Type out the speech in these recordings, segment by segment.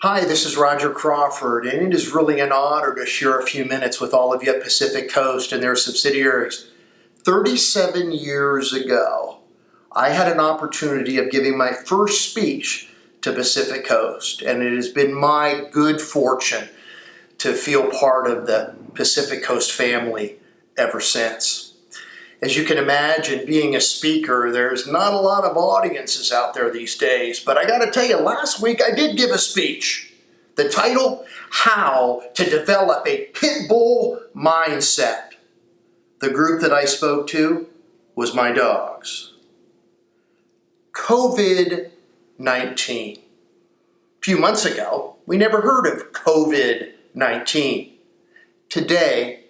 Hi, this is Roger Crawford, and it is really an honor to share a few minutes with all of you at Pacific Coast and their subsidiaries. 37 years ago, I had an opportunity of giving my first speech to Pacific Coast, and it has been my good fortune to feel part of the Pacific Coast family ever since. As you can imagine, being a speaker, there's not a lot of audiences out there these days, but I gotta tell you, last week I did give a speech. The title, How to Develop a Pit Bull Mindset. The group that I spoke to was my dogs. COVID-19. A few months ago, we never heard of COVID-19. Today,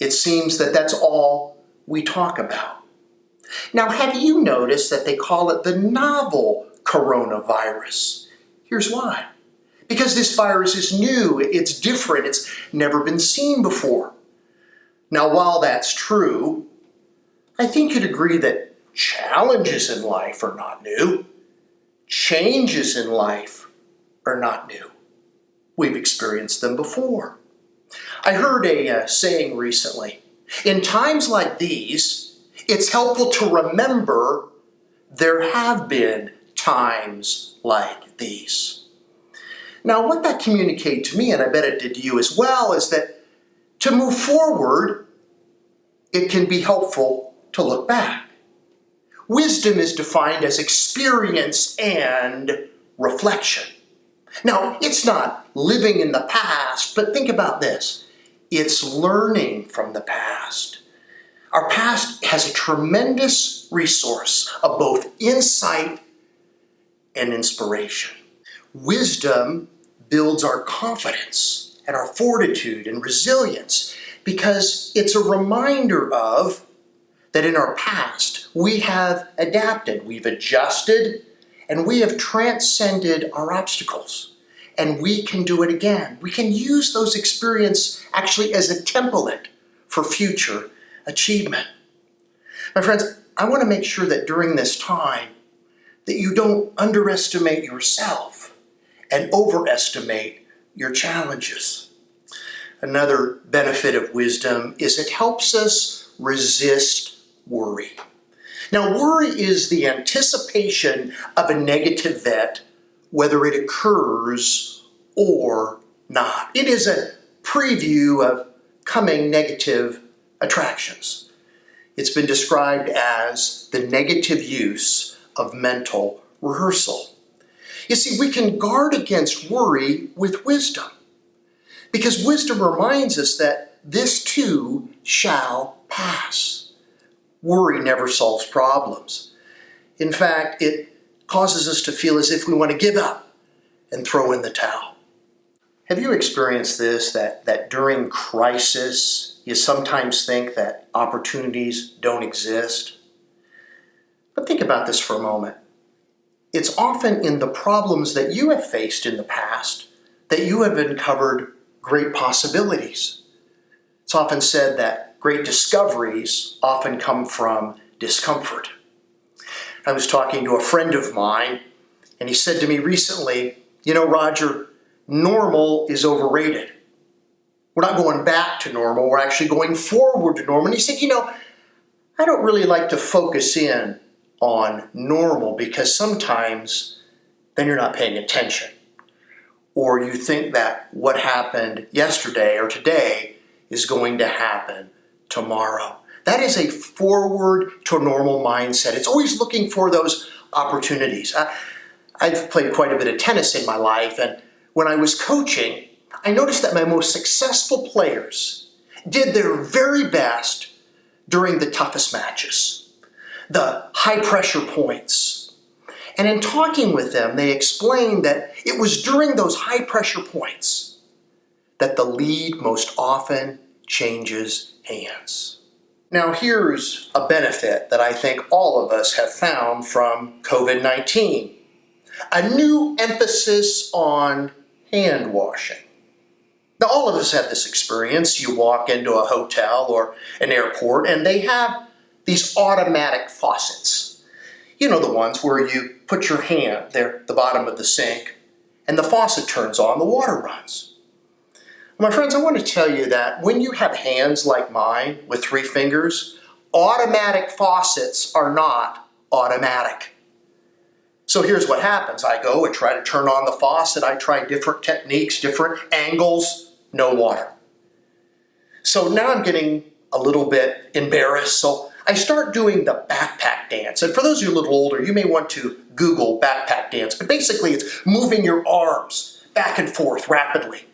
it seems that that's all we talk about. Now, have you noticed that they call it the novel coronavirus? Here's why. Because this virus is new, it's different, it's never been seen before. Now, while that's true, I think you'd agree that challenges in life are not new. Changes in life are not new. We've experienced them before. I heard a saying recently, in times like these, it's helpful to remember there have been times like these. Now, what that communicated to me, and I bet it did to you as well, is that to move forward, it can be helpful to look back. Wisdom is defined as experience and reflection. Now, it's not living in the past, but think about this. It's learning from the past. Our past has a tremendous resource of both insight and inspiration. Wisdom builds our confidence and our fortitude and resilience because it's a reminder of that in our past we have adapted, we've adjusted, and we have transcended our obstacles. And we can do it again. We can use those experiences actually as a template for future achievement. My friends, I want to make sure that during this time that you don't underestimate yourself and overestimate your challenges. Another benefit of wisdom is it helps us resist worry. Now, worry is the anticipation of a negative event, whether it occurs or not. It is a preview of coming negative attractions. It's been described as the negative use of mental rehearsal. You see, we can guard against worry with wisdom, because wisdom reminds us that this too shall pass. Worry never solves problems. In fact, it causes us to feel as if we want to give up and throw in the towel. Have you experienced this, that during crisis, you sometimes think that opportunities don't exist? But think about this for a moment. It's often in the problems that you have faced in the past that you have uncovered great possibilities. It's often said that great discoveries often come from discomfort. I was talking to a friend of mine, and he said to me recently, you know, Roger, normal is overrated. We're not going back to normal, we're actually going forward to normal. And he said, you know, I don't really like to focus in on normal because sometimes then you're not paying attention. Or you think that what happened yesterday or today is going to happen tomorrow. That is a forward to normal mindset. It's always looking for those opportunities. I've played quite a bit of tennis in my life, and when I was coaching, I noticed that my most successful players did their very best during the toughest matches, the high pressure points. And in talking with them, they explained that it was during those high pressure points that the lead most often changes hands. Now, here's a benefit that I think all of us have found from COVID-19. A new emphasis on hand washing. Now, all of us have this experience. You walk into a hotel or an airport, and they have these automatic faucets. You know, the ones where you put your hand there at the bottom of the sink, and the faucet turns on, the water runs. My friends, I want to tell you that when you have hands like mine with 3 fingers, automatic faucets are not automatic. So here's what happens. I go and try to turn on the faucet. I try different techniques, different angles, no water. So now I'm getting a little bit embarrassed. So I start doing the backpack dance. And for those of you a little older, you may want to Google backpack dance. But basically it's moving your arms back and forth rapidly.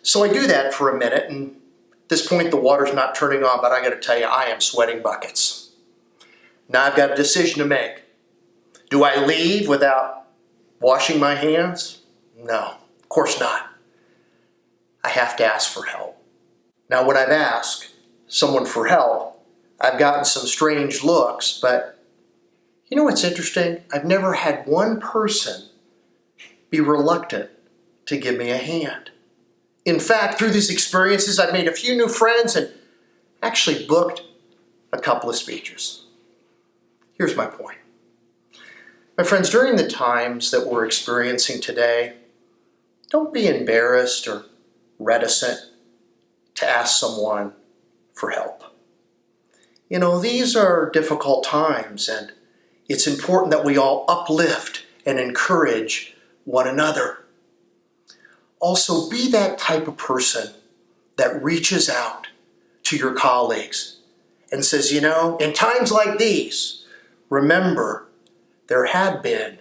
So I do that for a minute, and at this point the water's not turning on, but I got to tell you, I am sweating buckets. Now I've got a decision to make. Do I leave without washing my hands? No, of course not. I have to ask for help. Now when I've asked someone for help, I've gotten some strange looks, but you know what's interesting? I've never had one person be reluctant to give me a hand. In fact, through these experiences, I've made a few new friends and actually booked a couple of speeches. Here's my point. My friends, during the times that we're experiencing today, don't be embarrassed or reticent to ask someone for help. You know, these are difficult times, and it's important that we all uplift and encourage one another. Also, be that type of person that reaches out to your colleagues and says, you know, in times like these, remember, there have been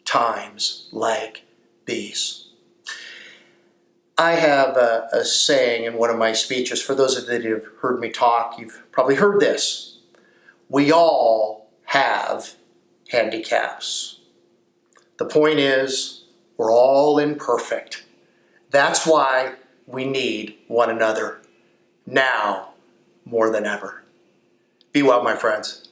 times like these. I have a saying in one of my speeches. For those of you that have heard me talk, you've probably heard this. We all have handicaps. The point is, we're all imperfect. That's why we need one another now more than ever. Be well, my friends.